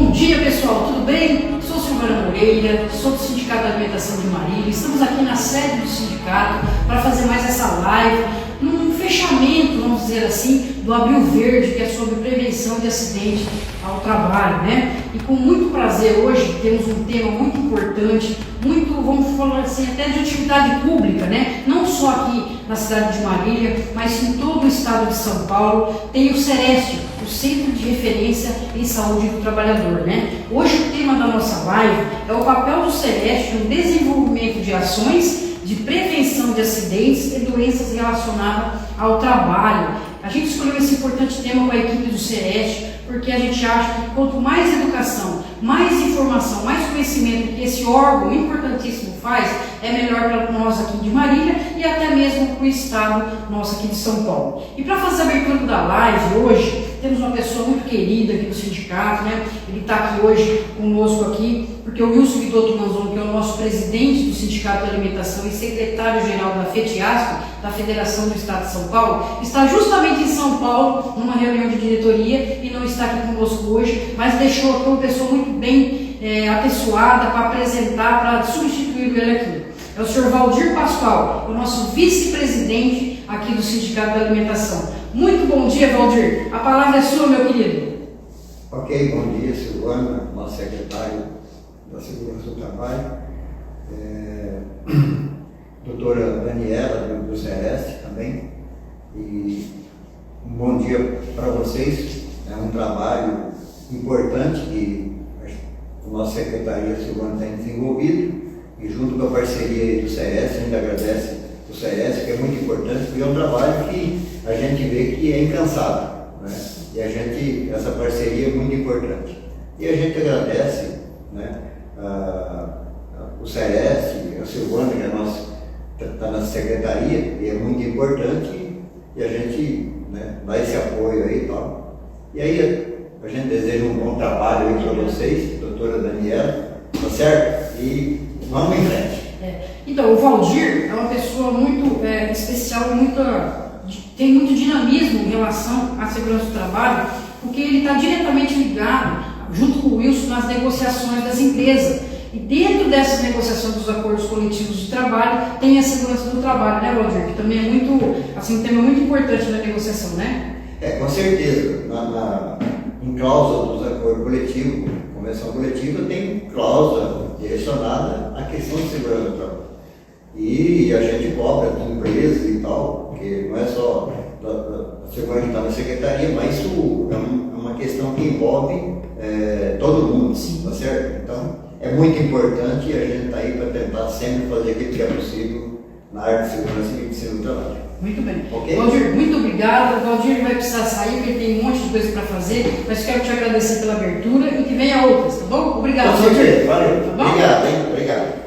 Bom dia, pessoal, tudo bem? Sou Silvana Moreira, sou do Sindicato da Alimentação de Marília. Estamos aqui na sede do sindicato para fazer mais essa live, num fechamento, vamos dizer assim, do Abril Verde, que é sobre prevenção de acidente ao trabalho, né? E com muito prazer hoje temos um tema muito importante, muito, vamos falar assim, até de utilidade pública, né? Não só aqui na cidade de Marília, mas em todo o estado de São Paulo. Tem o Sereste, o Centro de Referência em Saúde do Trabalhador, né? Hoje o tema da nossa live é o papel do Sereste no desenvolvimento de ações de prevenção de acidentes e doenças relacionadas ao trabalho. A gente escolheu esse importante tema com a equipe do Sereste porque a gente acha que quanto mais educação, mais informação, mais conhecimento que esse órgão importantíssimo faz, é melhor para nós aqui de Marília e até mesmo para o estado nosso aqui de São Paulo. E para fazer a abertura da live hoje, temos uma pessoa muito querida aqui do sindicato, né? Ele está aqui hoje conosco aqui, porque o Wilson Vidotto Manzoni, que é o nosso presidente do Sindicato da Alimentação e secretário-geral da FETIASP, da Federação do Estado de São Paulo, está justamente em São Paulo, numa reunião de diretoria, e não está aqui conosco hoje, mas deixou aqui uma pessoa muito bem apessoada para apresentar, para substituir ele aqui. É o senhor Valdir Pascoal, o nosso vice-presidente aqui do Sindicato da Alimentação. Muito bom dia, Valdir. A palavra é sua, meu querido. Ok, bom dia, Silvana, nosso secretário da Segurança do Trabalho. Doutora Daniela, do Sereste também. E um bom dia para vocês. É um trabalho importante que a nossa Secretaria Silvana tem desenvolvido, e junto com a parceria do Sereste, a gente agradece o Sereste, que é muito importante, porque é um trabalho que a gente vê que é incansável, né? E essa parceria é muito importante. E a gente agradece, né, o Sereste, a Silvana, que está na secretaria, e é muito importante, e a gente, né, dá esse apoio aí e tal. E aí a gente deseja um bom trabalho aí para vocês, doutora Daniela, tá certo? E vamos em frente. Então, o Valdir é uma pessoa muito especial, tem muito dinamismo em relação à segurança do trabalho, porque ele está diretamente ligado, junto com o Wilson, nas negociações das empresas. E dentro dessas negociações dos acordos coletivos de trabalho, tem a segurança do trabalho, né, Valdir? Que também é um tema muito importante na negociação, né? Com certeza. Em cláusula dos acordos coletivos, convenção coletiva, tem cláusula direcionada à questão de segurança do trabalho. E a gente cobra de empresa e tal, porque não é só a segurança que está na secretaria, mas isso é uma questão que envolve todo mundo, tá certo? Então, é muito importante e a gente está aí para tentar sempre fazer aquilo que é possível na área de segurança e medicina do trabalho. Muito bem. Okay? Valdir, muito obrigado. O Valdir vai precisar sair, porque ele tem um monte de coisa para fazer, mas quero te agradecer pela abertura e que venha outras, tá bom? Obrigado, Valdir. Valeu. Tá bom? Obrigado, hein? Obrigado.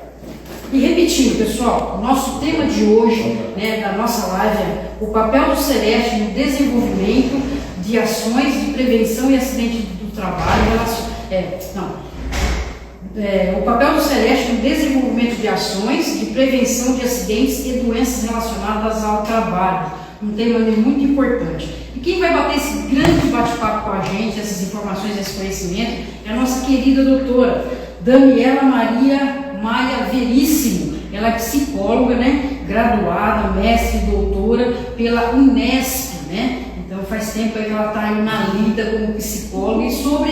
E repetindo, pessoal, o nosso tema de hoje, né, da nossa live é o papel do Sereste no desenvolvimento de ações de prevenção e acidente do trabalho. O papel do Sereste no desenvolvimento de ações de prevenção de acidentes e doenças relacionadas ao trabalho. Um tema muito importante. E quem vai bater esse grande bate-papo com a gente, essas informações, esse conhecimento, é a nossa querida doutora Daniela Maia Veríssimo. Ela é psicóloga, né? Graduada, mestre e doutora pela Unesp, né? Então faz tempo aí que ela está aí na lida como psicóloga, e sobre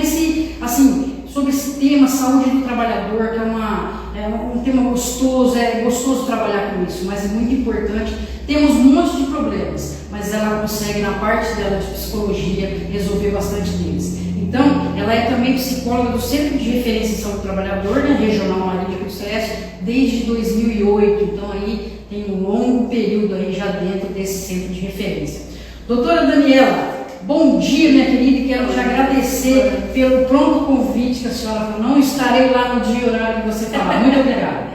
esse tema, saúde do trabalhador, que é um tema gostoso, é gostoso trabalhar com isso, mas é muito importante. Temos um monte de problemas, mas ela consegue, na parte dela de psicologia, resolver bastante deles. Então, ela é também psicóloga do Centro de Referência em Saúde do Trabalhador, né, Regional Marília do Sereste, desde 2008. Então, aí tem um longo período aí já dentro desse centro de referência. Doutora Daniela, bom dia, minha querida, e quero te agradecer pelo pronto convite que a senhora falou. Não estarei lá no dia e horário que você falar. Muito obrigada.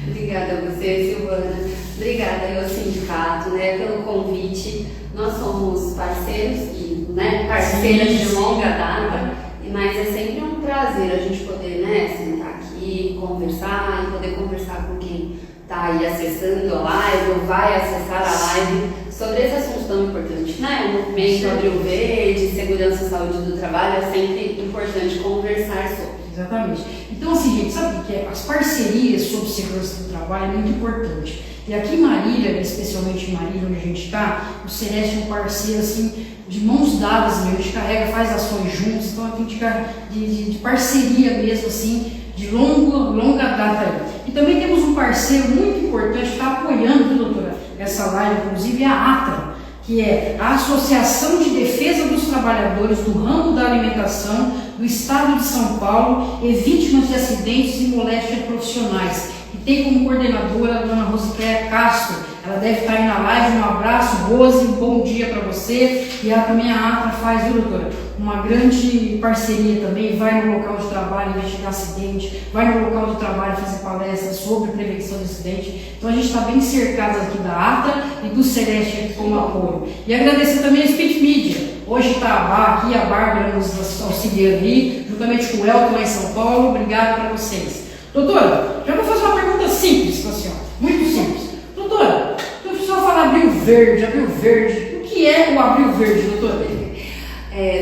Obrigada a você, Silvana. Obrigada ao sindicato, né, pelo convite. Nós somos parceiros e, né, parceiras de longa data, mas é sempre um prazer a gente poder, né, sentar aqui, conversar e poder conversar com quem está aí acessando a live ou vai acessar a live sobre esse assunto tão importante, né, o movimento Abril Verde, segurança e saúde do trabalho, é sempre importante conversar sobre. Exatamente. Então, assim, gente, sabe o que é? As parcerias sobre segurança do trabalho é muito importante. E aqui em Marília, especialmente em Marília, onde a gente está, o Celeste é um parceiro, assim, de mãos dadas mesmo. A gente carrega, faz ações juntos, então a gente de parceria mesmo, assim, de longa data. E também temos um parceiro muito importante que está apoiando, viu, doutora, essa live, inclusive, é a ATRA, que é a Associação de Defesa dos Trabalhadores do Ramo da Alimentação do Estado de São Paulo e Vítimas de Acidentes e Moléstias Profissionais. E tem como coordenadora a dona Rosiquéia Castro. Ela deve estar aí na live. Um abraço, Rose, um bom dia para você. E ela também, a ATRA, faz, viu, doutora, uma grande parceria também. Vai no local de trabalho investigar acidente, vai no local de trabalho fazer palestras sobre prevenção de acidente. Então a gente está bem cercado aqui da ATRA e do Celeste aqui como apoio. E agradecer também a Speed Media. Hoje está aqui a Bárbara nos auxiliando aí, juntamente com o Elton lá em São Paulo. Obrigado para vocês. Doutora, já vou fazer uma pergunta simples para a senhora, muito simples. Doutora, eu preciso falar Abril Verde. O que é o Abril Verde, doutora?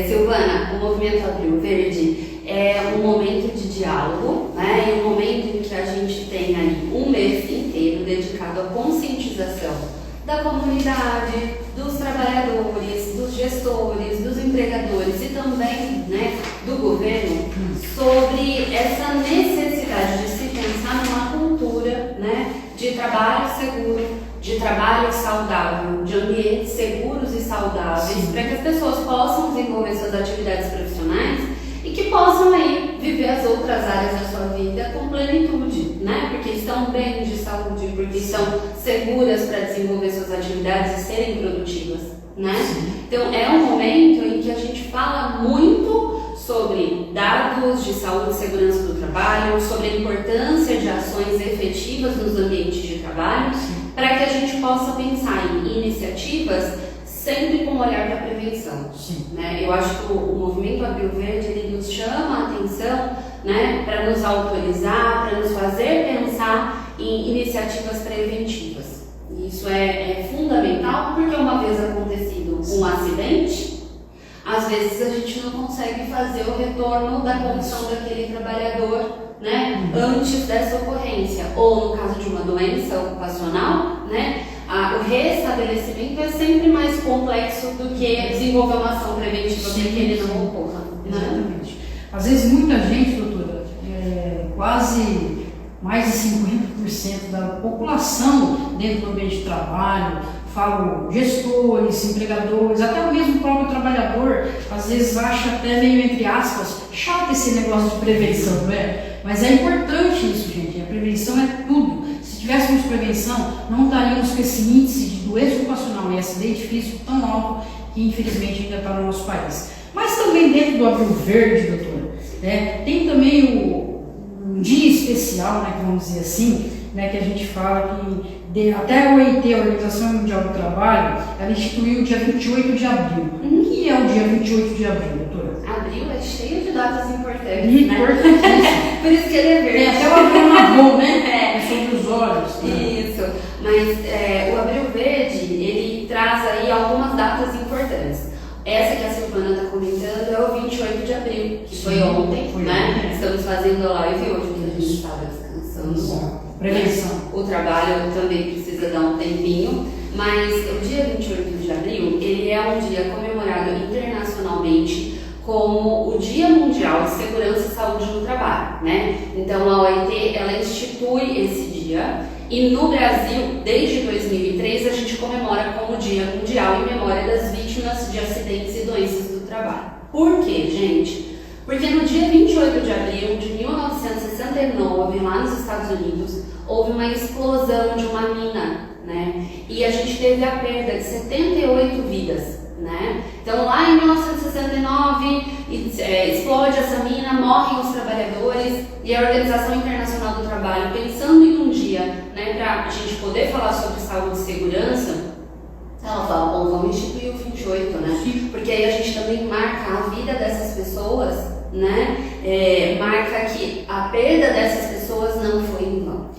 Silvana, o movimento Abril Verde é um momento de diálogo, né? É um momento em que a gente tem aí um mês inteiro dedicado à conscientização da comunidade, dos trabalhadores, dos gestores, dos empregadores e também, né, do governo sobre essa necessidade de se pensar numa cultura, né, de trabalho seguro, de trabalho saudável, de ambientes seguros e saudáveis, para que as pessoas possam desenvolver suas atividades profissionais e que possam aí viver as outras áreas da sua vida com plenitude, né? Porque estão bem de saúde, porque estão seguras para desenvolver suas atividades e serem produtivas, né? Então é um momento em que a gente fala muito sobre dados de saúde e segurança do trabalho, sobre a importância de ações efetivas nos ambientes de trabalho, para que a gente possa pensar em iniciativas sempre com um olhar para a prevenção. Né? Eu acho que o movimento Abril Verde ele nos chama a atenção, né, para nos autorizar, para nos fazer pensar em iniciativas preventivas. E isso é fundamental porque uma vez acontecido um acidente, às vezes a gente não consegue fazer o retorno da condição daquele trabalhador, né, antes dessa ocorrência. Ou no caso de uma doença ocupacional, né, o restabelecimento é sempre mais complexo do que desenvolver uma ação preventiva para que ele não ocorra. Exatamente. Às vezes muita gente, doutora, quase mais de 50% da população dentro do ambiente de trabalho, falo gestores, empregadores, até o mesmo próprio trabalhador, às vezes acha até meio, entre aspas, chato esse negócio de prevenção, não é? Mas é importante isso, gente. A prevenção é tudo. Se tivéssemos prevenção, não estaríamos com esse índice de doença ocupacional e acidente físico tão alto que infelizmente ainda está no nosso país. Mas também dentro do Abril Verde, doutora, tem também um dia especial, né, que vamos dizer assim, né, que a gente fala que até a OIT, a Organização Mundial do Trabalho, ela instituiu o dia 28 de abril. O que é o dia 28 de abril, doutora? Abril é cheio de datas importantes, Importantíssimo. né? Por isso que ele é verde. Até o abril marrom, né? É sobre os olhos. Né? Isso, mas o Abril Verde, ele traz aí algumas datas importantes. Essa que a Silvana está comentando é o 28 de abril, que foi ontem, né? Estamos fazendo a live hoje, porque a gente estava descansando. Prevenção. O trabalho também precisa dar um tempinho, mas o dia 28 de abril, ele é um dia comemorado internacionalmente como o Dia Mundial de Segurança e Saúde no Trabalho, né? Então a OIT, ela institui esse dia e no Brasil, desde 2003, a gente comemora como Dia Mundial em memória das vítimas de acidentes e doenças do trabalho. Por quê, gente? Porque no dia 28 de abril de 1969, lá nos Estados Unidos, houve uma explosão de uma mina, né? E a gente teve a perda de 78 vidas, né? Então lá em 1969 explode essa mina, morrem os trabalhadores e a Organização Internacional do Trabalho, pensando em um dia, né, para a gente poder falar sobre saúde e segurança, ela fala, bom, vamos instituir o 28, né? Porque aí a gente também marca a vida dessas pessoas, né? Marca que a perda dessas pessoas não foi em vão.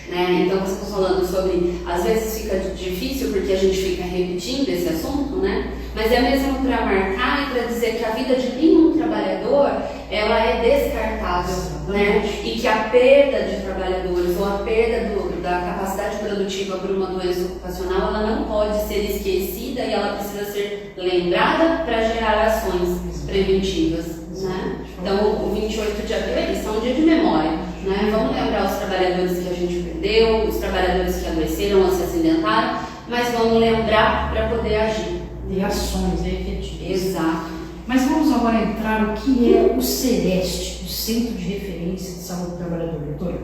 né? Então você está falando sobre, às vezes fica difícil porque a gente fica repetindo esse assunto, né? Mas é mesmo para marcar e para dizer que a vida de nenhum trabalhador, ela é descartável, né? E que a perda de trabalhadores ou a perda da capacidade produtiva por uma doença ocupacional, ela não pode ser esquecida e ela precisa ser lembrada para gerar ações preventivas, né? Então, o 28 de abril é isso, é um dia de memória, né? Vamos lembrar os trabalhadores que a gente perdeu, os trabalhadores que adoeceram ou se acidentaram, mas vamos lembrar para poder agir. De ações efetivas. Exato. Mas vamos agora entrar no que é o CEREST, o Centro de Referência de Saúde do Trabalhador, doutora.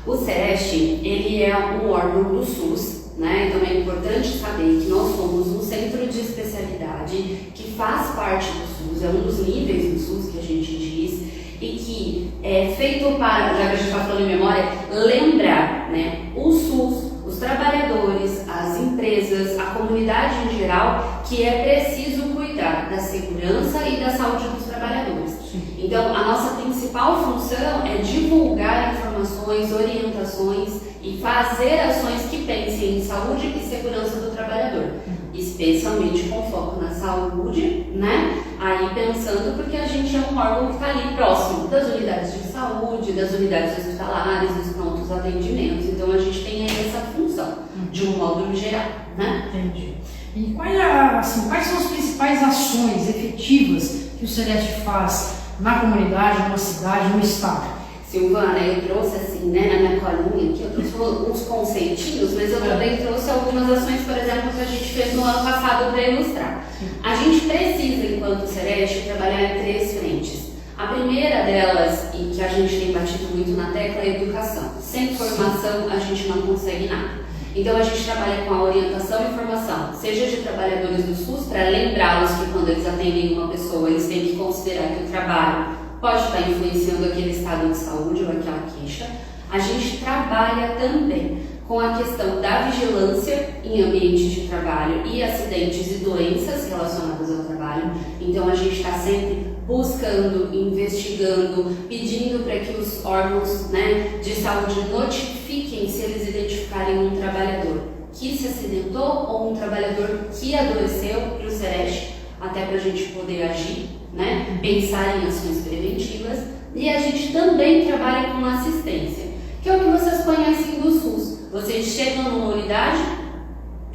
O CEREST, ele é um órgão do SUS, né? Então é importante saber que nós somos um centro de especialidade que faz parte do SUS, é um dos níveis do SUS que a gente diz, e que é feito para, já que a gente está falando em memória, lembrar, né, o SUS, os trabalhadores, as empresas, a comunidade em geral, que é preciso cuidar da segurança e da saúde dos trabalhadores. Então, a nossa principal função é divulgar informações, orientações e fazer ações que pensem em saúde e segurança do trabalhador, especialmente com foco na saúde, né? Aí pensando porque a gente é um órgão que está ali próximo das unidades de saúde, das unidades hospitalares, dos prontos atendimentos. Então a gente tem aí essa função, de um modo geral, né? Entendi. E quais são as principais ações efetivas que o CEREST faz na comunidade, numa cidade, no estado? Silvana, eu trouxe assim, né, na minha colinha aqui, eu trouxe uns conceitinhos, mas eu também trouxe algumas ações, por exemplo, que a gente fez no ano passado para ilustrar. A gente precisa, enquanto CEREST, trabalhar em 3 frentes. A primeira delas, e que a gente tem batido muito na tecla, é a educação. Sem formação, a gente não consegue nada. Então a gente trabalha com a orientação e formação, seja de trabalhadores do SUS, para lembrá-los que quando eles atendem uma pessoa, eles têm que considerar que o trabalho pode estar influenciando aquele estado de saúde ou aquela queixa. A gente trabalha também com a questão da vigilância em ambientes de trabalho e acidentes e doenças relacionadas ao trabalho. Então a gente está sempre buscando, investigando, pedindo para que os órgãos, né, de saúde notifiquem se eles identificarem um trabalhador que se acidentou ou um trabalhador que adoeceu para o CEREST, até para a gente poder agir, né, pensar em ações preventivas. E a gente também trabalha com assistência, que é o que vocês conhecem do SUS. Vocês chegam numa unidade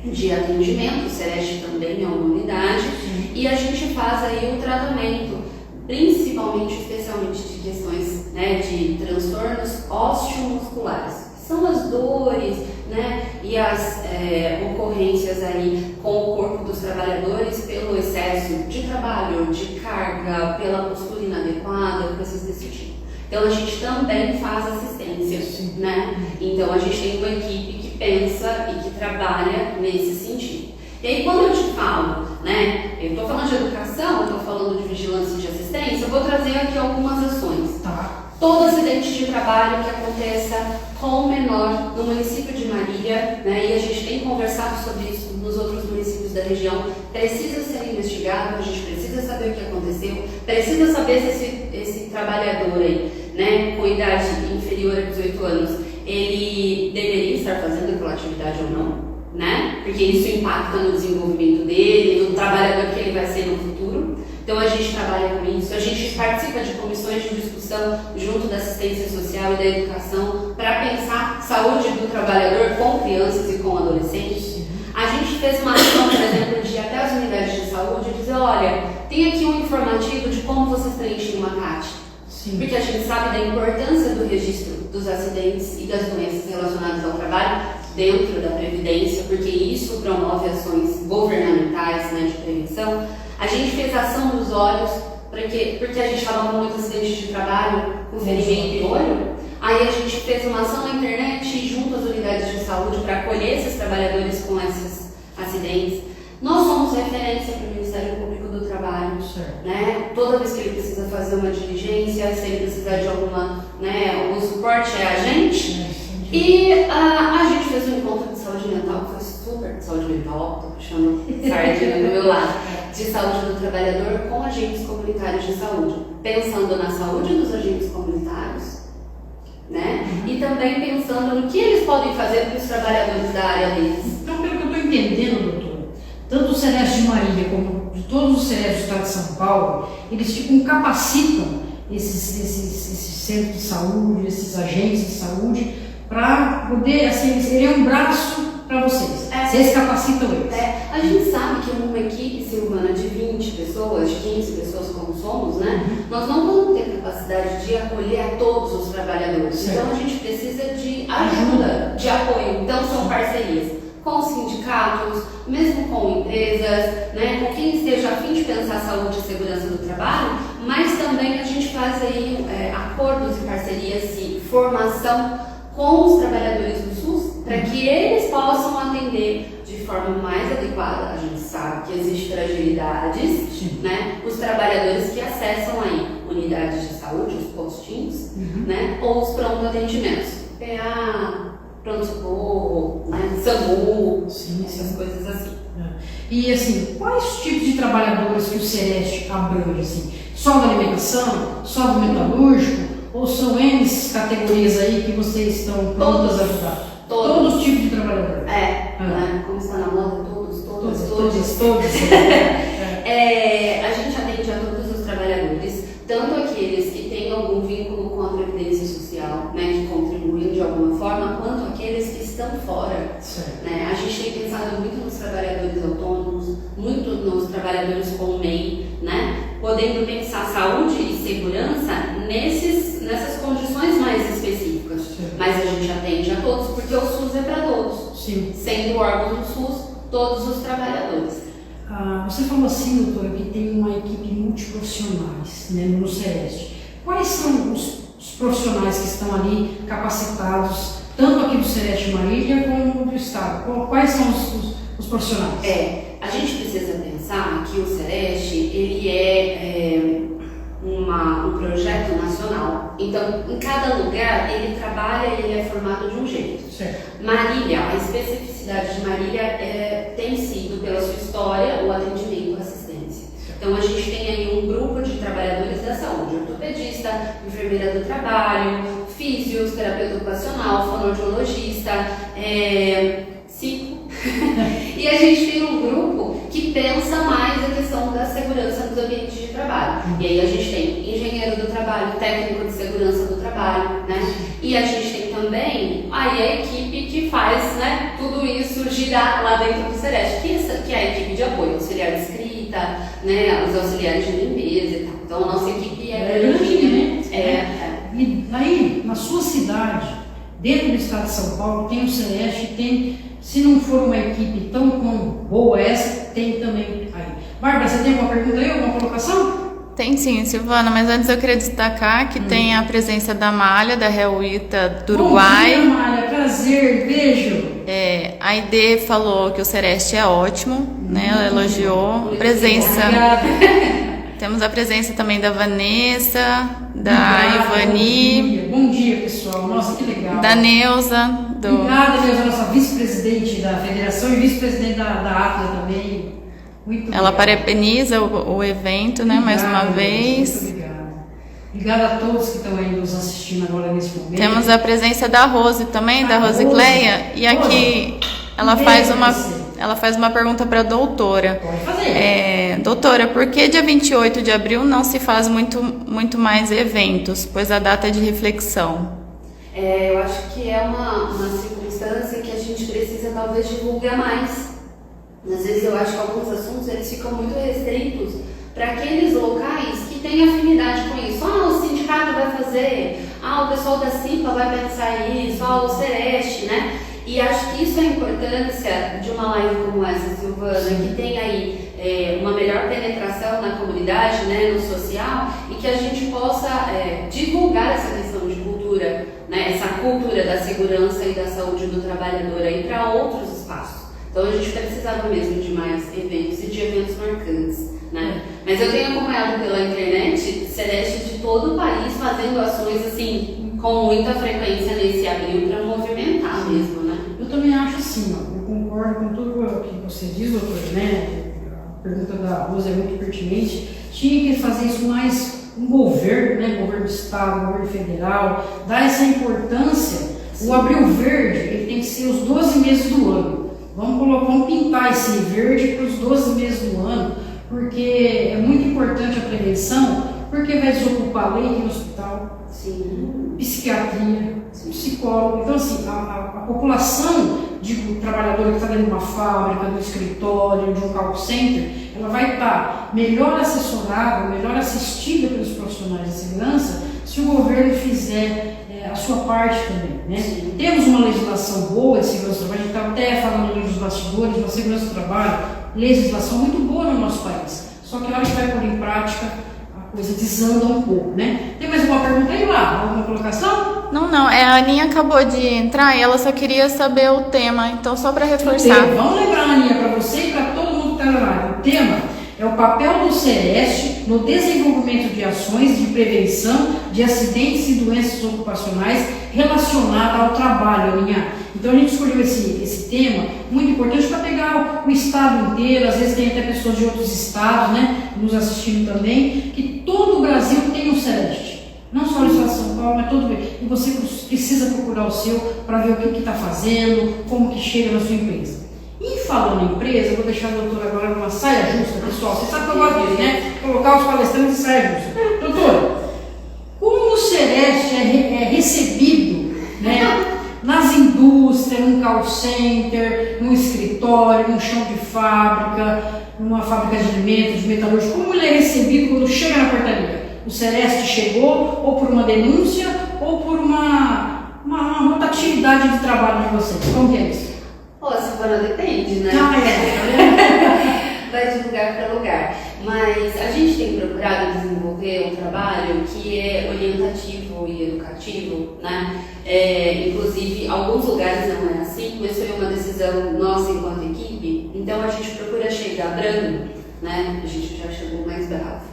de atendimento, o CEREST também é uma unidade, e a gente faz aí o tratamento, principalmente, especialmente de questões, né, de transtornos osteomusculares, que são as dores, né, e as ocorrências aí com o corpo dos trabalhadores pelo excesso de trabalho, de carga, pela postura inadequada, coisas desse tipo. Então a gente também faz assistência, né? Então a gente tem uma equipe que pensa e que trabalha nesse sentido. E aí quando eu te falo, né, eu estou falando de educação, eu estou falando de vigilância e de assistência, eu vou trazer aqui algumas ações. Tá. Todo acidente de trabalho que aconteça com o menor no município de Marília, né, e a gente tem conversado sobre isso nos outros municípios da região, precisa ser investigado, a gente precisa saber o que aconteceu, precisa saber se esse trabalhador aí, né, com idade inferior a 18 anos, ele deveria estar fazendo aquela atividade ou não, né? Porque isso impacta no desenvolvimento dele, no trabalhador que ele vai ser no futuro. Então a gente trabalha com isso, a gente participa de comissões de discussão junto da assistência social e da educação para pensar saúde do trabalhador com crianças e com adolescentes. A gente fez uma ação, por exemplo, de ir até as unidades de saúde e dizer, olha, tem aqui um informativo de como vocês preenchem uma CAT. Porque a gente sabe da importância do registro dos acidentes e das doenças relacionadas ao trabalho dentro da Previdência, porque isso promove ações governamentais, né, de prevenção. A gente fez ação dos olhos, porque a gente estava com muitos acidentes de trabalho, com ferimento em olho. Aí a gente fez uma ação na internet junto às unidades de saúde para acolher esses trabalhadores com esses acidentes. Nós somos referência para o Ministério Público do Trabalho, né? Toda vez que ele precisa fazer uma diligência, se ele precisar de alguma, né, o suporte é a gente. E a gente fez um encontro de saúde mental que foi super de saúde mental, tô puxando sardinha do meu lado, de saúde do trabalhador com agentes comunitários de saúde, pensando na saúde dos agentes comunitários, né? E também pensando no que eles podem fazer para os trabalhadores da área deles. Então, pelo que eu estou entendendo, doutora, tanto o Sereste de Marília como de todos os Serestes do estado de São Paulo, eles capacitam esses centros de saúde, esses agentes de saúde, para poder, assim, ele é um braço para vocês. Vocês capacitam eles. A gente sabe que uma equipe, Silvana, de 20 pessoas, de 15 pessoas como somos, né? Nós não vamos ter capacidade de acolher a todos os trabalhadores. Certo. Então a gente precisa de ajuda, de apoio. Então são parcerias com sindicatos, mesmo com empresas, né? Com quem esteja a fim de pensar a saúde e segurança do trabalho, mas também a gente faz aí acordos e parcerias de formação com os trabalhadores do SUS, para que eles possam atender de forma mais adequada. A gente sabe que existem fragilidades, né? Os trabalhadores que acessam aí unidades de saúde, os postinhos, né? Ou os pronto atendimentos, PA, pronto-socorro, né? SAMU, essas coisas assim. E assim, quais tipos de trabalhadores que o Sereste abrange? Assim? Só da alimentação? Só do metalúrgico? Ou são N categorias aí que vocês estão prontas a ajudar? Todos os tipos de trabalhadores? Né? Como está na moda, todos. A gente atende a todos os trabalhadores, tanto aqueles que têm algum vínculo com a Previdência Social, né, que contribuem de alguma forma, quanto aqueles que estão fora. Né? A gente tem pensado muito nos trabalhadores autônomos, muito nos trabalhadores com MEI, né? Podendo pensar saúde e segurança nessas condições mais específicas. Mas a gente atende a todos, porque o SUS é para todos. Sendo órgão do SUS, todos os trabalhadores. Você falou assim, doutora, que tem uma equipe multiprofissionais, né, no Sereste. Quais são os profissionais que estão ali capacitados, tanto aqui do Sereste Marília como do Estado? Quais são os profissionais? A gente precisa pensar que o Sereste, ele é um projeto nacional. Então, em cada lugar, ele trabalha e ele é formado de um jeito. Marília, a especificidade de Marília tem sido, pela sua história, o atendimento e assistência. Então, a gente tem aí um grupo de trabalhadores da saúde, ortopedista, enfermeira do trabalho, físios, terapeuta ocupacional, fonoaudiologista, psico. E a gente tem um grupo que pensa mais a questão da segurança nos ambientes de trabalho. E aí a gente tem engenheiro do trabalho, técnico de segurança do trabalho, né? E a gente tem também aí a equipe que faz, né, tudo isso girar lá dentro do Sereste, que é a equipe de apoio, auxiliar de escrita, né, os auxiliares de limpeza e tal. Então a nossa equipe é grande, né? E aí, na sua cidade, dentro do estado de São Paulo, tem o Sereste, tem, se não for uma equipe tão boa essa, tem também aí. Bárbara, você tem alguma pergunta aí, alguma colocação? Tem sim, Silvana, mas antes eu queria destacar que tem a presença da Malha, da Reuita do Uruguai. Bom dia, Malha, prazer, beijo. A Aide falou que o Sereste é ótimo, né? Ela elogiou. Temos a presença também da Vanessa, da Ivani. Bom dia, pessoal. Nossa, que legal. Da Neuza. Obrigada, Neuza, nossa vice-presidente da federação e vice-presidente da Atlas também. Muito Ela parabeniza o evento, né, mais uma vez. Muito obrigada. Obrigada a todos que estão aí nos assistindo agora nesse momento. Temos a presença da Rose também, da Rosicleia. E aqui ela faz uma pergunta para a doutora. Pode fazer. Doutora, por que dia 28 de abril não se faz muito mais eventos, pois a data é de reflexão? Eu acho que é uma circunstância que a gente precisa talvez divulgar mais. Às vezes eu acho que alguns assuntos eles ficam muito restritos para aqueles locais que têm afinidade com isso. O sindicato vai fazer, o pessoal da CIPA vai pensar isso, o Sereste, né? E acho que isso é a importância de uma live como essa, Silvana, que tem aí uma melhor penetração na comunidade, né, no social, e que a gente possa divulgar essa questão de cultura, né, essa cultura da segurança e da saúde do trabalhador aí para outros espaços. Então a gente precisava mesmo de mais eventos e de eventos marcantes, né? Mas eu tenho acompanhado pela internet Sereste de todo o país fazendo ações assim com muita frequência nesse abril para movimentar mesmo, né? Eu também acho assim, eu concordo com tudo o que você diz, doutor, né? A pergunta da Rosa é muito pertinente. Tinha que fazer isso mais um governo, né, governo do estado, governo federal, dá essa importância. O Abril Verde, ele tem que ser os 12 meses do ano. Vamos pintar esse verde para os 12 meses do ano, porque é muito importante a prevenção, porque vai desocupar leite no hospital, Sim. psiquiatria, psicólogo. Então, assim, a população de trabalhadora que está dentro de uma fábrica, de um escritório, de um call center, ela vai estar melhor assessorada, melhor assistida pelos profissionais de segurança, se o governo fizer a sua parte também, né? Temos uma legislação boa de segurança do trabalho, a gente está até falando ali dos bastidores, uma segurança do trabalho, legislação muito boa no nosso país, só que a hora que vai pôr em prática, a coisa desanda um pouco, né? Tem mais alguma pergunta aí lá? Alguma colocação? Não, a Aninha acabou de entrar e ela só queria saber o tema, então só para reforçar. Vamos lembrar, Aninha, para você e para todo mundo que está na live. O tema é o papel do Sereste no desenvolvimento de ações de prevenção de acidentes e doenças ocupacionais relacionadas ao trabalho, Aninha. Então a gente escolheu esse tema muito importante para pegar o estado inteiro, às vezes tem até pessoas de outros estados, né, nos assistindo também, que todo o Brasil tem um Sereste. Não só o estado de São Paulo, mas todo mundo. E você precisa procurar o seu para ver o que está fazendo, como que chega na sua empresa. E falando em empresa, eu vou deixar a doutora agora numa saia justa, pessoal. Você sabe que eu gosto disso, né? Colocar os palestrantes em saia justa. Doutora, como o Sereste é recebido, né, nas indústrias, num call center, num escritório, num chão de fábrica, numa fábrica de alimentos, de metalúrgica, como ele é recebido quando chega na portaria? O Sereste chegou ou por uma denúncia ou por uma rotatividade de trabalho de vocês? Como que é isso? Silvana, depende, né? Vai de lugar para lugar. Mas a gente tem procurado desenvolver um trabalho que é orientativo e educativo, né? Inclusive, alguns lugares não é assim, mas foi uma decisão nossa enquanto equipe. Então a gente procura chegar brando, né? A gente já chegou mais bravo.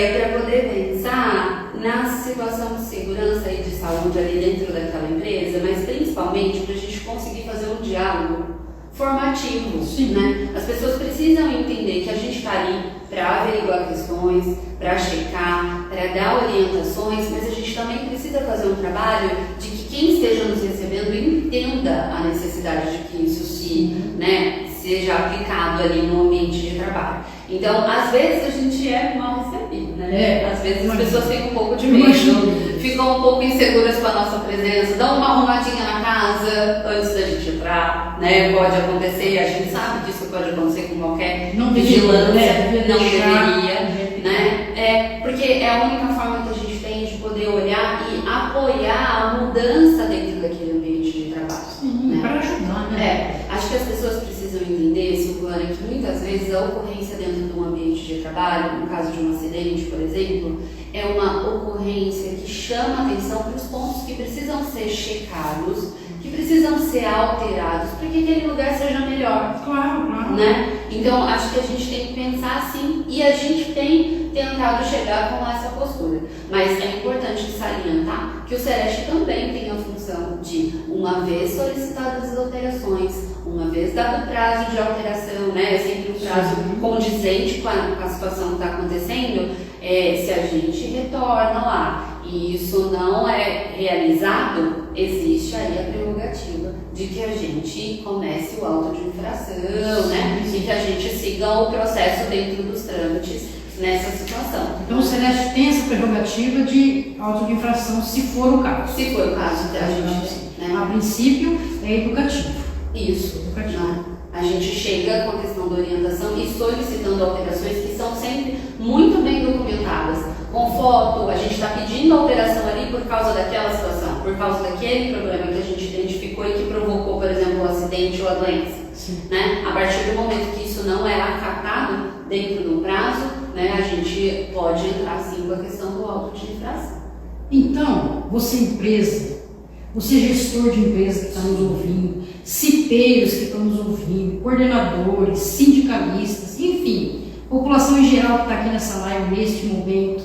Para poder pensar na situação de segurança e de saúde ali dentro daquela empresa, mas principalmente para a gente conseguir fazer um diálogo formativo, né? As pessoas precisam entender que a gente está ali para averiguar questões, para checar, para dar orientações, mas a gente também precisa fazer um trabalho de que quem esteja nos recebendo entenda a necessidade de que isso seja aplicado ali no ambiente de trabalho. Então, às vezes a gente é mal recebido, né? Às vezes as pessoas ficam um pouco de medo, ficam um pouco inseguras com a nossa presença, dão uma arrumadinha na casa antes da gente entrar, né? Pode acontecer, a gente sabe que isso pode acontecer com qualquer vigilância, não deveria, né? Porque é a única forma que a gente tem de poder olhar e apoiar a mudança dentro daquele ambiente de trabalho. Sim, para ajudar, né? Acho que as pessoas precisam entender, Silvana, que muitas vezes a ocorrência dentro de um ambiente de trabalho, no caso de um acidente, por exemplo, é uma ocorrência que chama atenção para os pontos que precisam ser checados, que precisam ser alterados para que aquele lugar seja melhor. Claro. Né? Então, acho que a gente tem que pensar assim e a gente tem tentado chegar com essa postura. Mas é importante salientar que o Sereste também tem a função de, uma vez solicitadas as alterações, uma vez dado o prazo de alteração, né? Sempre um prazo condizente com a situação que está acontecendo, se a gente retorna lá e isso não é realizado, existe aí a prerrogativa de que a gente comece o auto de infração, né? E que a gente siga o processo dentro dos trâmites nessa situação. Então o Sereste tem essa prerrogativa de auto de infração, se for o caso. Se for o caso, a gente tem, né? A princípio é educativo. Isso. Né? A gente chega com a questão da orientação e solicitando alterações que são sempre muito bem documentadas. Com foto, a gente está pedindo alteração ali por causa daquela situação, por causa daquele problema que a gente identificou e que provocou, por exemplo, o acidente ou a doença. Né? A partir do momento que isso não é acatado dentro do prazo, né, a gente pode entrar sim com a questão do auto de infração. Então, você empresa, você gestor de empresa que está nos ouvindo, cipeiros que estão nos ouvindo, coordenadores, sindicalistas, enfim, população em geral que está aqui nessa live neste momento,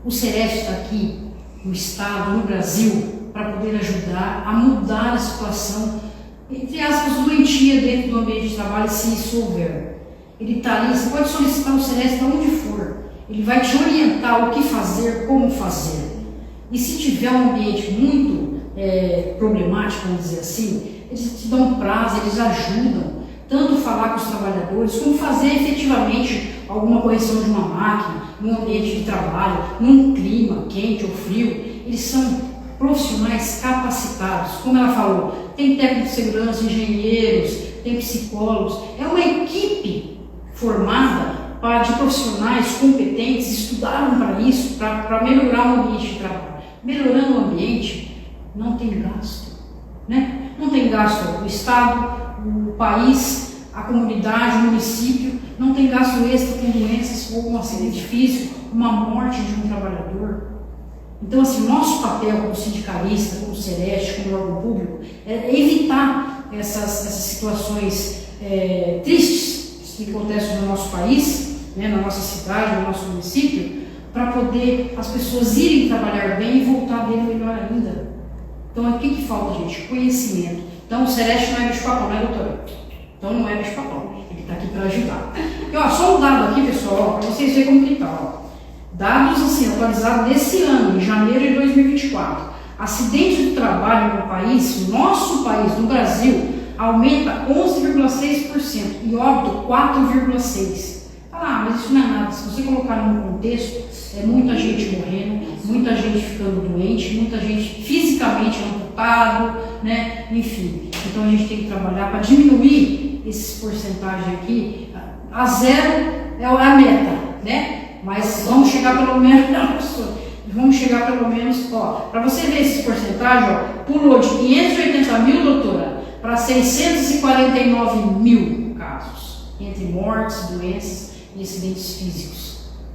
o Sereste está aqui no estado, no Brasil, para poder ajudar a mudar a situação, entre aspas, doentia dentro do ambiente de trabalho, se isso houver. Ele está ali, você pode solicitar o Sereste de onde for. ele vai te orientar o que fazer, como fazer. E se tiver um ambiente muito problemático, vamos dizer assim, eles te dão prazo, eles ajudam, tanto falar com os trabalhadores, como fazer efetivamente alguma correção de uma máquina, num ambiente de trabalho, num clima quente ou frio. Eles são profissionais capacitados, como ela falou, tem técnicos de segurança, engenheiros, tem psicólogos, é uma equipe formada de profissionais competentes, estudaram para isso, para melhorar o ambiente de trabalho. Melhorando o ambiente, não tem gasto, né? Não tem gasto o Estado, o país, a comunidade, o município, não tem gasto extra com doenças ou um acidente físico, uma morte de um trabalhador. Então, assim, nosso papel como sindicalista, como Sereste, como órgão público, é evitar essas situações tristes que acontecem no nosso país, né, na nossa cidade, no nosso município, para poder as pessoas irem trabalhar bem e voltar dele melhor ainda. Então, o que falta, gente? Conhecimento. Então, o Sereste não é bicho-papão, né, doutora? Então, não é bicho-papão. Ele está aqui para ajudar. E, ó, só um dado aqui, pessoal, para vocês verem como que está, ó. Dados, assim, atualizados nesse ano, em janeiro de 2024. Acidentes do trabalho no país, nosso país, no Brasil, aumenta 11,6% e óbito 4,6%. Ah, mas isso não é nada. Se você colocar num contexto, é muita gente morrendo, muita gente ficando doente, muita gente fisicamente amputado, né? Enfim. Então a gente tem que trabalhar para diminuir esses porcentagens aqui. A zero é a meta, né? Mas vamos chegar pelo menos, ó, para você ver esses porcentagens, ó, pulou de 580 mil, doutora, para 649 mil casos, entre mortes, doenças e acidentes físicos.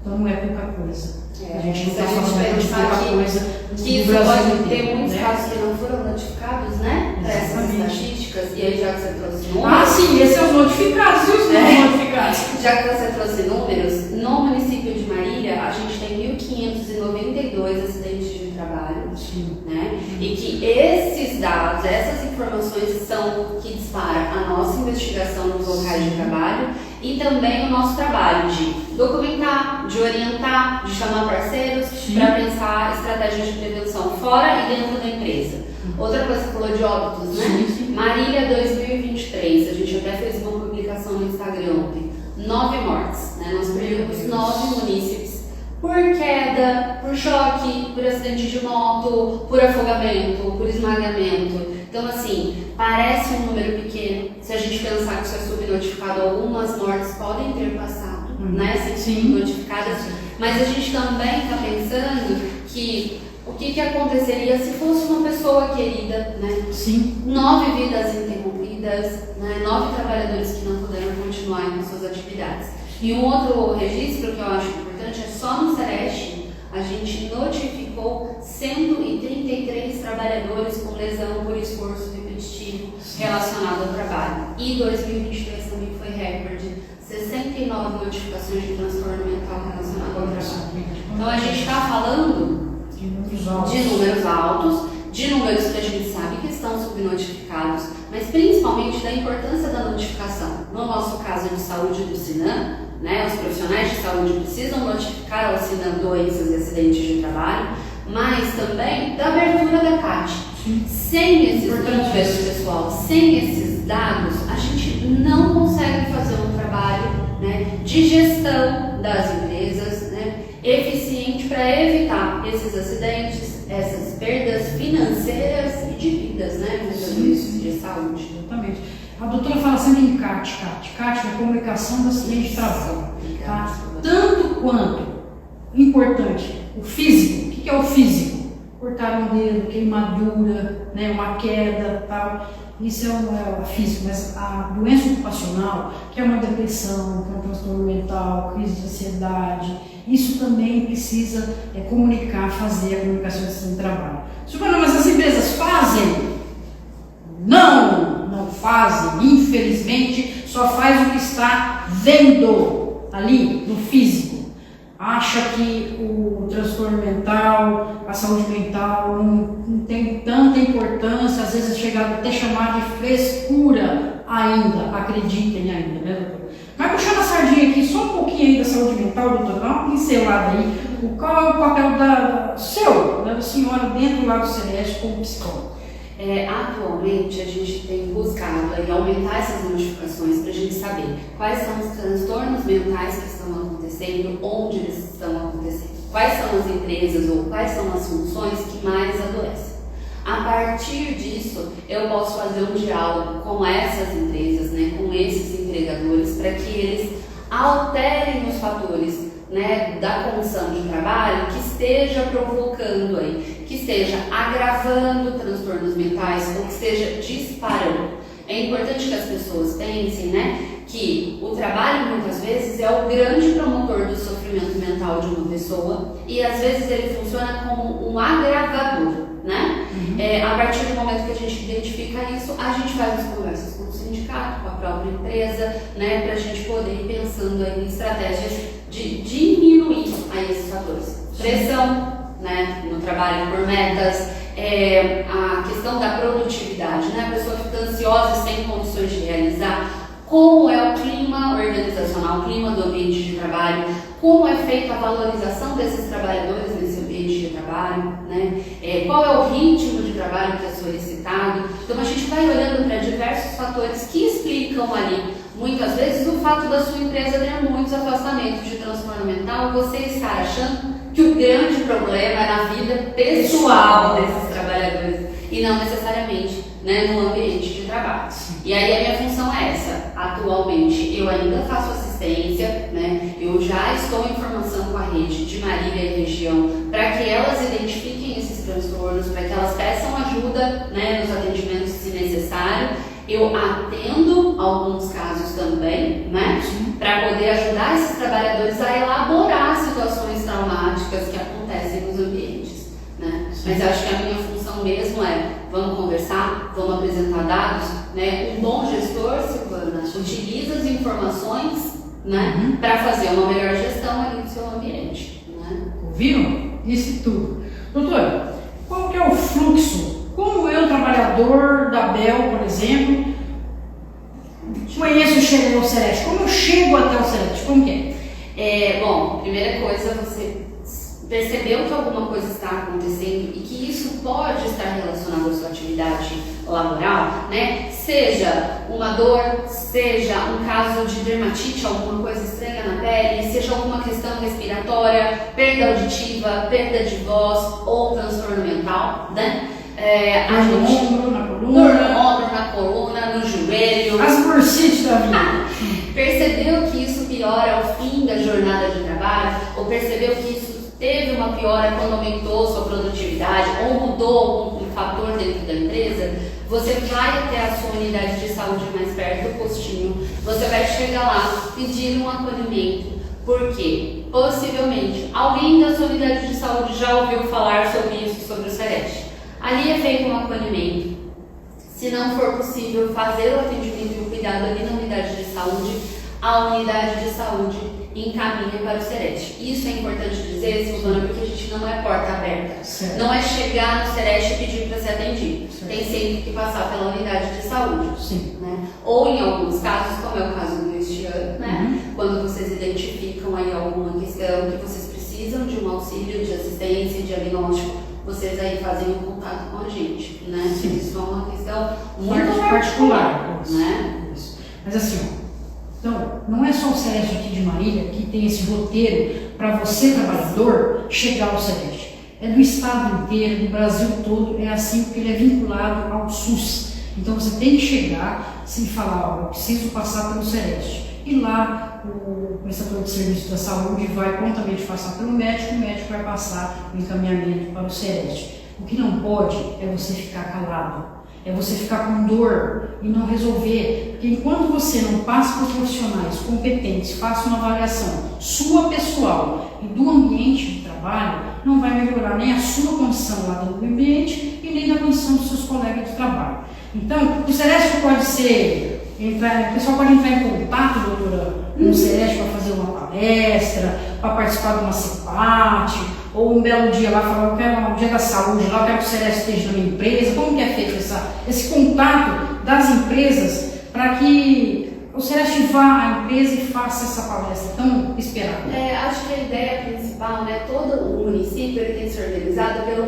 Então não é pouca coisa. A gente não está falando de pouca coisa que isso pode ter muitos casos que não foram notificados, né? Para essas estatísticas. E aí, já que você trouxe números. Ah, sim, esses são os notificados, e os não notificados. Já que você trouxe números, no município de Marília, a gente tem 1.592 acidentes de trabalho. Sim. Né? E que esses dados, essas informações são que disparam a nossa investigação nos locais de trabalho e também o nosso trabalho de documentar, de orientar, de chamar parceiros para pensar estratégias de prevenção fora e dentro da empresa. Outra coisa que falou de óbitos, né? Sim. Marília 2023, a gente até fez uma publicação no Instagram ontem, 9 mortes, né? Nós perdemos 9 munícipes por queda, por choque, por acidente de moto, por afogamento, por esmagamento. Então, assim, parece um número pequeno. Se a gente pensar que isso é subnotificado, algumas mortes podem ter passado, né, sem ser notificadas. Mas a gente também está pensando que o que aconteceria se fosse uma pessoa querida, né? Sim. 9 vidas interrompidas, né? 9 trabalhadores que não puderam continuar com suas atividades. E um outro registro que eu acho importante é só no Sereste a gente notificou 133 trabalhadores com lesão por esforço repetitivo relacionado ao trabalho. E 2023 também foi recorde, 69 notificações de transtorno mental relacionado ao trabalho. Então a gente está falando de números altos, de números que a gente sabe que estão subnotificados, mas principalmente da importância da notificação. No nosso caso de saúde do SINAM, né, os profissionais de saúde precisam notificar ao SINAM doenças e acidentes de trabalho, mas também da abertura da CAT. Sem esses números, pessoal, sem esses dados, a gente não consegue fazer um trabalho, né, de gestão das empresas, né, eficiente para evitar esses acidentes, essas perdas financeiras e de vidas, né, muitas vezes, de saúde. Exatamente. A doutora fala sempre em CAT. CAT é comunicação do acidente de trabalho. Tá? Tanto quanto importante o físico. O que é o físico? Cortar um dedo, queimadura, né, uma queda, tal. Isso é o físico, mas a doença ocupacional, que é uma depressão, que é um transtorno mental, crise de ansiedade, isso também precisa comunicar, fazer a comunicação de trabalho. Mas as empresas fazem? Não fazem, infelizmente, só faz o que está vendo ali no físico. Acha que o transtorno mental, a saúde mental não tem tanta importância, às vezes é chegado até chamar de frescura ainda, acreditem ainda, né, doutor? Mas puxando a sardinha aqui, só um pouquinho aí da saúde mental, doutora, dá uma pincelada aí. Qual é o papel da senhora dentro lá do Celeste como psicóloga? Atualmente a gente tem buscado aí aumentar essas notificações para a gente saber quais são os transtornos mentais que estão acontecendo, onde eles estão acontecendo, quais são as empresas ou quais são as funções que mais adoecem. A partir disso, eu posso fazer um diálogo com essas empresas, né, com esses empregadores, para que eles alterem os fatores, né, da condição de trabalho que esteja provocando aí, que esteja agravando transtornos mentais ou que esteja disparando. É importante que as pessoas pensem, né, que o trabalho muitas vezes é o grande promotor do sofrimento mental de uma pessoa e às vezes ele funciona como um agravador, né? A partir do momento que a gente identifica isso, a gente faz as conversas com o sindicato, com a própria empresa, né, para a gente poder ir pensando aí em estratégias de diminuir aí esses fatores. Pressão, né, no trabalho por metas, a questão da produtividade, né, a pessoa fica ansiosa e sem condições de realizar. Como é o clima organizacional, o clima do ambiente de trabalho, como é feita a valorização desses trabalhadores nesse ambiente de trabalho, né? Qual é o ritmo de trabalho que é solicitado. Então a gente vai olhando para diversos fatores que explicam ali, muitas vezes, o fato da sua empresa ter muitos afastamentos de transtorno mental, você está achando que o grande problema é na vida pessoal desses trabalhadores e não necessariamente, né, no ambiente de trabalho. E aí a minha função é essa. Atualmente eu ainda faço assistência, né, eu já estou em formação com a rede de Marília e região para que elas identifiquem esses transtornos, para que elas peçam ajuda, né, nos atendimentos se necessário. Eu atendo alguns casos também, né, para poder ajudar esses trabalhadores a elaborar situações traumáticas que acontecem nos ambientes, né. Mas eu acho que a minha função mesmo vamos conversar, vamos apresentar dados, né. Um bom gestor, Silvana, utiliza as informações, né, para fazer uma melhor gestão ali do seu ambiente, né. Ouviram? Isso tudo. Doutora, qual que é o fluxo? Como eu, trabalhador da Bel, por exemplo, conheço o Celeste? Como eu chego até o Celeste? Como que é? Bom, primeira coisa, você percebeu que alguma coisa está acontecendo e que isso pode estar relacionado à sua atividade laboral, né? Seja uma dor, seja um caso de dermatite, alguma coisa estranha na pele, seja alguma questão respiratória, perda auditiva, perda de voz ou transtorno mental, né? No ombro, na coluna. No ombro, na coluna, no joelho. As bursites da vida. Percebeu que isso piora ao fim da jornada de trabalho? Ou percebeu que isso teve uma piora quando aumentou sua produtividade? Ou mudou algum fator dentro da empresa? Você vai até a sua unidade de saúde mais perto do postinho. Você vai chegar lá, pedir um acolhimento. Por quê? Possivelmente alguém da sua unidade de saúde já ouviu falar sobre isso, sobre o Celeste. Ali é feito um acolhimento. Se não for possível fazer o atendimento e o cuidado ali na unidade de saúde, a unidade de saúde encaminha para o Celeste. Isso é importante dizer, Silvana, porque a gente não é porta aberta. Certo. Não é chegar no Celeste e pedir para ser atendido. Certo. Tem sempre que passar pela unidade de saúde. Sim. Né? Ou em alguns casos, como é o caso do ano, né? Quando vocês identificam aí alguma questão que vocês precisam de um auxílio, de assistência, de diagnóstico, vocês aí fazem um contato com a gente, né? Sim. Isso é uma questão muito particular, né? Isso. Mas assim, ó, então, não é só o Celeste aqui de Marília que tem esse roteiro para você, trabalhador, chegar ao Celeste. É do estado inteiro, do Brasil todo, é assim porque ele é vinculado ao SUS. Então você tem que chegar e falar, ó, eu preciso passar pelo Celeste. E lá o prestador de serviço da saúde vai prontamente passar pelo médico, o médico vai passar o encaminhamento para o Celeste. O que não pode é você ficar calado, é você ficar com dor e não resolver. Porque enquanto você não passa por profissionais competentes, faça uma avaliação sua pessoal e do ambiente de trabalho, não vai melhorar nem a sua condição lá dentro do ambiente e nem da condição dos seus colegas de trabalho. Então, o Celeste pode ser... o pessoal pode entrar em contato, doutora, com o Celeste para fazer uma palestra, para participar de uma CEPAT, ou um belo dia lá, falar, eu quero um dia da saúde lá, eu quero que o Celeste esteja na minha empresa. Como que é feito esse contato das empresas para que o Sereste vá à empresa e faça essa palestra tão esperada? Acho que a ideia principal, né, todo o município ele tem que ser organizado pelo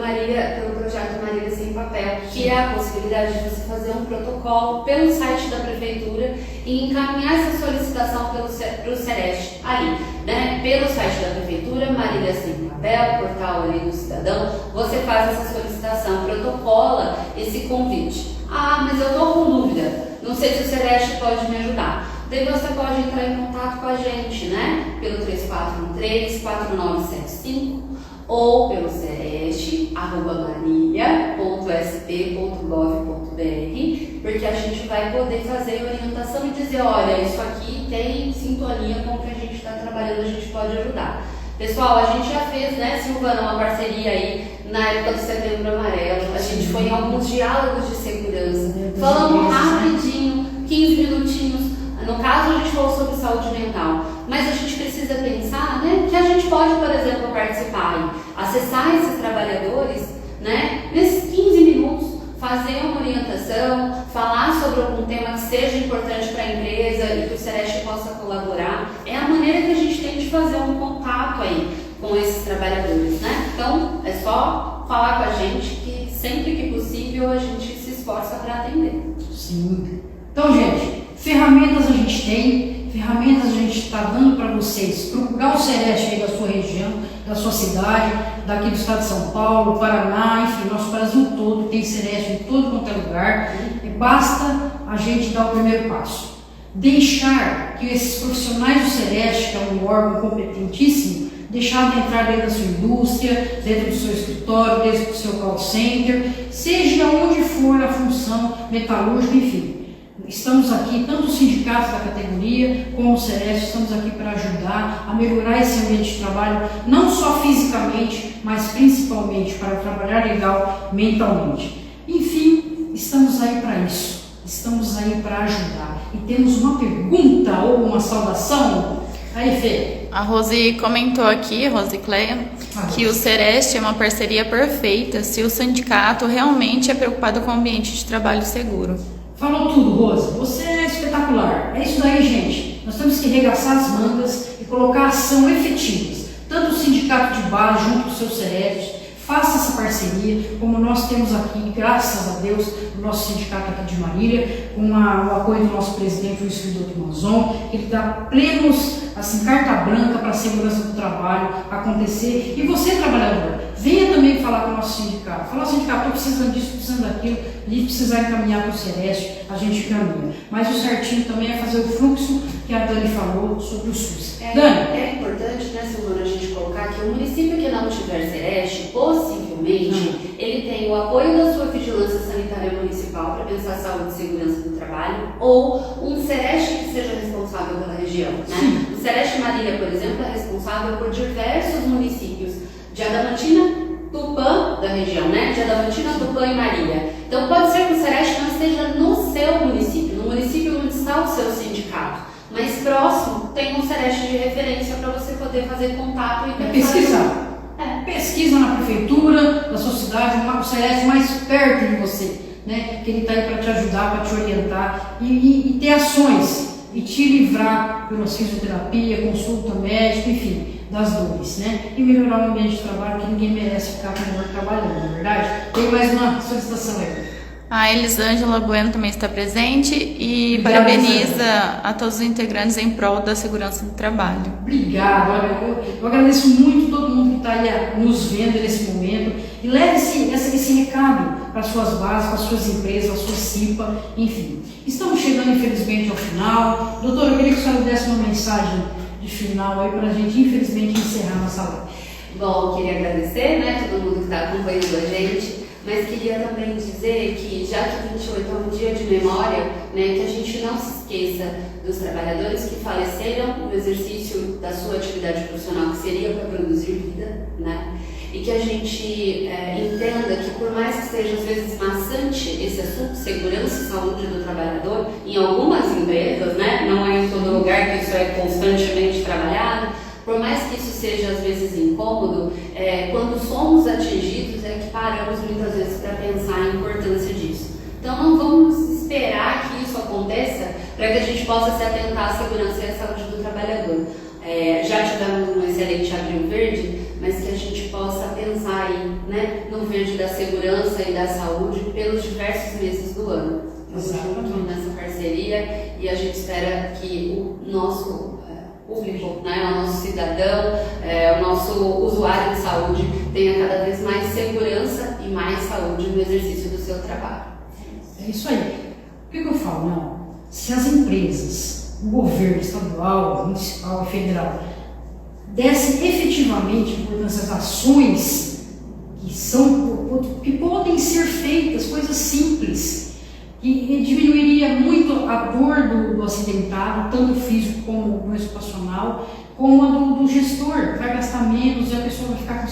projeto Marília Sem Papel, que é a possibilidade de você fazer um protocolo pelo site da prefeitura e encaminhar essa solicitação para o Sereste ali, né, pelo site da prefeitura, Marília Sem Papel, portal ali do cidadão, você faz essa solicitação, protocola esse convite. Ah, mas eu estou com dúvida, não sei se o Sereste pode me ajudar. Daí você pode entrar em contato com a gente, né? Pelo 3413-4975 ou pelo sereste@marília.sp.gov.br, porque a gente vai poder fazer orientação e dizer, olha, isso aqui tem sintonia com o que a gente está trabalhando, a gente pode ajudar. Pessoal, a gente já fez, né, Silvana, uma parceria aí na época do Setembro Amarelo. A gente foi em alguns diálogos de segurança. Falamos rapidinho, 15 minutinhos. No caso, a gente falou sobre saúde mental. Mas a gente precisa pensar, né, que a gente pode, por exemplo, participar e acessar esses trabalhadores, né, nesses 15 minutos, fazer uma orientação, falar sobre algum tema que seja importante para a empresa e que o Sereste possa colaborar. É a maneira que a gente tem de fazer um contato aí com esses trabalhadores, né? Então, é só falar com a gente que sempre que possível a gente se esforça para atender. Sim. Então, gente, ferramentas a gente tem, ferramentas a gente está dando para vocês. Procurar o Sereste aí da sua região, da sua cidade, daqui do estado de São Paulo, Paraná, enfim, nosso Brasil todo tem Sereste em todo quanto é lugar. E basta a gente dar o primeiro passo. Deixar que esses profissionais do Sereste, que é um órgão competentíssimo, deixar de entrar dentro da sua indústria, dentro do seu escritório, dentro do seu call center, seja onde for a função metalúrgica, enfim. Estamos aqui, tanto os sindicatos da categoria como o Sereste, estamos aqui para ajudar a melhorar esse ambiente de trabalho, não só fisicamente, mas principalmente para trabalhar legal mentalmente. Enfim, estamos aí para isso, estamos aí para ajudar. E temos uma pergunta ou uma saudação? Aí, Fê. A Rose comentou aqui, Rose Cleia, que o Sereste é uma parceria perfeita se o sindicato realmente é preocupado com o ambiente de trabalho seguro. Falou tudo, Rosa. Você é espetacular. É isso daí, gente. Nós temos que arregaçar as mangas e colocar ação efetivas. Tanto o sindicato de base junto com o seu Sereste, faça essa parceria, como nós temos aqui, graças a Deus, o nosso sindicato aqui de Marília, com o apoio do nosso presidente, Luiz Felipe Manzon. Ele dá plenos, assim, carta branca para a segurança do trabalho acontecer. E você, trabalhador, venha também falar com o nosso sindicato. Falar, sindicato, estou precisando disso, precisando daquilo, e precisar encaminhar para o Sereste, a gente caminha. Mas o certinho também é fazer o fluxo que a Dani falou sobre o SUS. Dani? É importante, né, Silvana, a gente colocar que o município que não tiver Sereste, possivelmente, ele tem o apoio da sua vigilância sanitária municipal para pensar a saúde e segurança do trabalho, ou um Sereste que seja responsável pela região, né? O Sereste Marília, por exemplo, é responsável por diversos municípios de Adamantina, Tupã, da região, né? De Adamantina, Tupã e Marília. Então pode ser que o Sereste não esteja no seu município, no município onde está o seu sindicato, mas próximo tem um Sereste de referência para você poder fazer contato e pesquisar. Pesquisa na prefeitura, da sua cidade, o Sereste mais perto de você, né? Que ele está aí para te ajudar, para te orientar e ter ações e te livrar pela fisioterapia, consulta médica, enfim, das dores, né? E melhorar o ambiente de trabalho, que ninguém merece ficar melhor trabalhando, não é verdade? Tem mais uma solicitação aí. A Elisângela Bueno também está presente e Obrigada, parabeniza Elisângela a todos os integrantes em prol da segurança do trabalho. Obrigado, olha, eu agradeço muito todo mundo que está aí nos vendo nesse momento e leve esse recado para as suas bases, para as suas empresas, para a sua CIPA, enfim. Estamos chegando infelizmente ao final. Doutora, eu queria que a senhora desse uma mensagem de final aí para a gente infelizmente encerrar nossa live. Bom, queria agradecer, né, todo mundo que está acompanhando a gente. Mas queria também dizer que, já que 28 é um dia de memória, né, que a gente não se esqueça dos trabalhadores que faleceram no exercício da sua atividade profissional, que seria para produzir vida, né? E que a gente entenda que, por mais que seja às vezes maçante esse assunto, segurança e saúde do trabalhador, em algumas empresas, né, não é em todo lugar que isso é constantemente trabalhado, por mais que isso seja às vezes incômodo, quando somos atingidos é que paramos muitas vezes para pensar a importância disso. Então não vamos esperar que isso aconteça para para que a gente possa se atentar à segurança e à saúde do trabalhador. Já tivemos um excelente abril verde, mas que a gente possa pensar aí, né, no verde da segurança e da saúde pelos diversos meses do ano. Estamos juntos nessa parceria e a gente espera que o nosso público, né, o nosso cidadão, o nosso usuário de saúde tenha cada vez mais segurança e mais saúde no exercício do seu trabalho. É isso aí. O que eu falo? Não. Se as empresas, o governo estadual, municipal e federal dessem efetivamente importância às ações que podem ser feitas, coisas simples, que diminuiria muito a dor do acidentado, tanto físico como ocupacional, como a do gestor, vai gastar menos e a pessoa vai ficar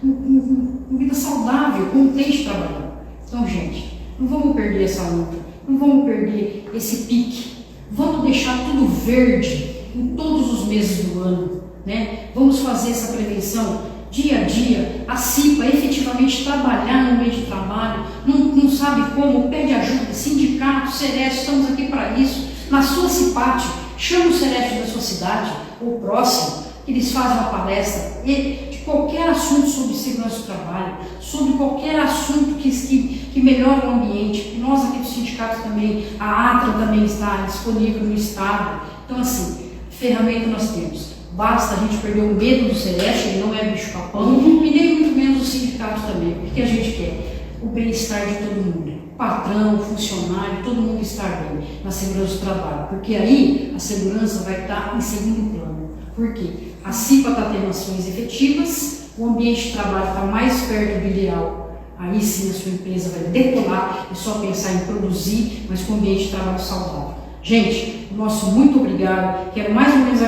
com vida saudável, contente trabalhando. Então, gente, não vamos perder essa luta, não vamos perder esse pique, vamos deixar tudo verde em todos os meses do ano, né? Vamos fazer essa prevenção dia a dia. A CIPA efetivamente trabalhar no meio de trabalho, não sabe como, pede ajuda, sindicato, Sereste, estamos aqui para isso. Na sua CIPAT, chama o Sereste da sua cidade, ou próximo, que eles fazem uma palestra de qualquer assunto sobre segurança do trabalho, sobre qualquer assunto que melhora o ambiente. Nós aqui do sindicato também, a ATRA também está disponível no estado. Então, assim, ferramenta nós temos. Basta a gente perder o medo do Celeste, ele não é bicho-papão, e nem muito menos o sindicato também. O que a gente quer? O bem-estar de todo mundo. Patrão, funcionário, todo mundo estar bem na segurança do trabalho. Porque aí a segurança vai estar em segundo plano. Por quê? A CIPA está tendo ações efetivas, o ambiente de trabalho está mais perto do ideal. Aí sim a sua empresa vai decolar e só pensar em produzir, mas com um ambiente de trabalho saudável. Gente, nosso muito obrigado. Quero mais uma vez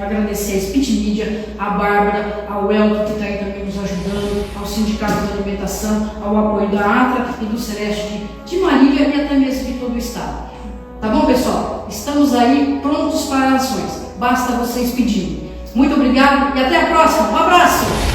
agradecer a Speed Media, a Bárbara, ao Elton que está aí também nos ajudando, ao Sindicato da Alimentação, ao apoio da ATRA e do Celeste de Marília e até mesmo de todo o estado. Tá bom, pessoal? Estamos aí prontos para ações. Basta vocês pedirem. Muito obrigado e até a próxima. Um abraço!